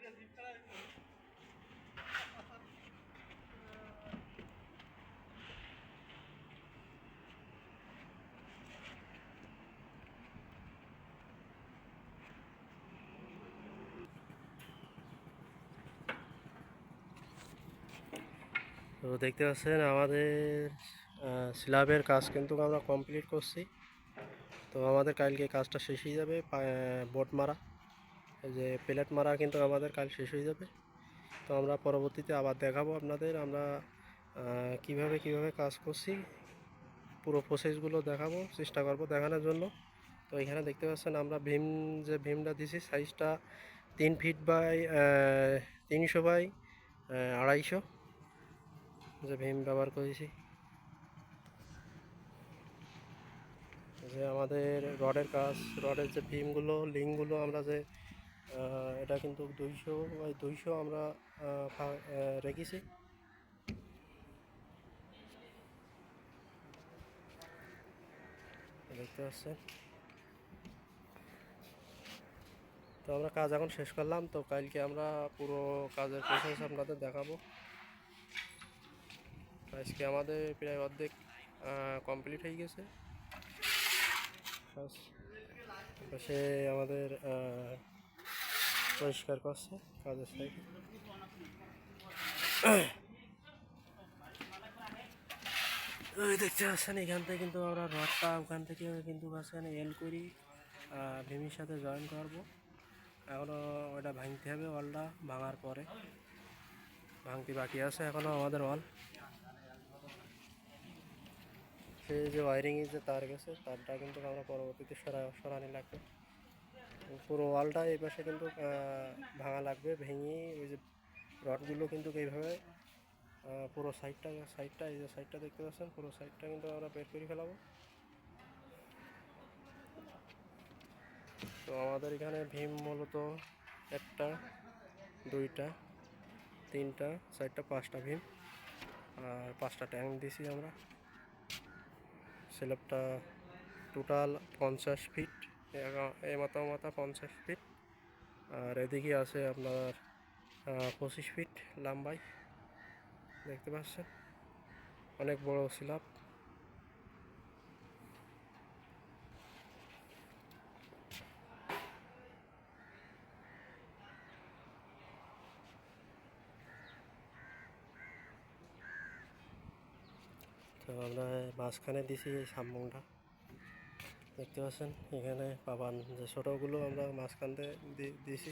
তো দেখতে পাচ্ছেন আমাদের স্ল্যাবের কাজ কিন্তু আমরা কমপ্লিট করছি। তো আমাদের কালকে কাজটা শেষ হয়ে যাবে। বোট মারা, এই যে প্লেট মারা কিন্তু আমাদের কাল শেষ হয়ে যাবে। তো আমরা পরবর্তীতে আবার দেখাবো আপনাদের আমরা কিভাবে কাজ করছি, পুরো প্রসেসগুলো দেখাবো, চেষ্টা করব দেখানোর জন্য। তো এখানে দেখতে পাচ্ছেন আমরা ভীমটা দিছি সাইজটা 3 ফিট বাই 300 বাই 250 যে ভীম ব্যবহার করেছি। যে আমাদের রডের কাজ, রডের যে ভীমগুলো লিঙ্কগুলো আমরা যে এটা কিন্তু 200 বাই 200 আমরা রেখেছি। দেখতে পাচ্ছেন। তো আমরা কাজ এখন শেষ করলাম। তো কালকে আমরা পুরো কাজের প্রসেস আপনাদের দেখাবো। আজকে আমাদের প্রায় অর্ধেক কমপ্লিট হয়ে গেছে। সে আমাদের পরিষ্কার করছে কাজের সাইডে। দেখতে পাচ্ছেন এখান থেকে কিন্তু আমরা রডটা ওখান থেকে কিন্তু পাচ্ছেন এল করি ভীমির সাথে জয়েন করবো। এখনও ওটা ভাঙতে হবে, ওয়ালটা ভাঙার পরে ভাঙতে বাকি আছে এখনও আমাদের ওয়াল। সেই যে ওয়ারিংয়ের যে তার গেছে, তারটা কিন্তু আমরা পরবর্তীতে সরানি লাগবে। পুরো ওয়ালটা এই পাশে কিন্তু ভাঙা লাগবে। ভেঙে ওই যে রডগুলো কিন্তু এইভাবে পুরো সাইডটা এই যে সাইডটা দেখতে পাচ্ছেন, পুরো সাইডটা কিন্তু আমরা বের করে ফেলাবো। তো আমাদের এখানে ভীম মূলত 1টা 2টা 3টা 4টা 5টা ভীম আর 5টা ট্যাঙ্ক দিছি আমরা। স্ল্যাবটা টোটাল 50 ফিট, এই মাথা 50 ফিট, আর এদিকে আছে আপনার 25 ফিট লম্বাই। দেখতে পাচ্ছেন অনেক বড় স্ল্যাব। তো আমরা মাঝখানে দিছি এই সামনটা দেখতে পাচ্ছেন। এখানে পাবান যে ছোটোগুলো আমরা মাঝখান দিয়ে দিয়েছি।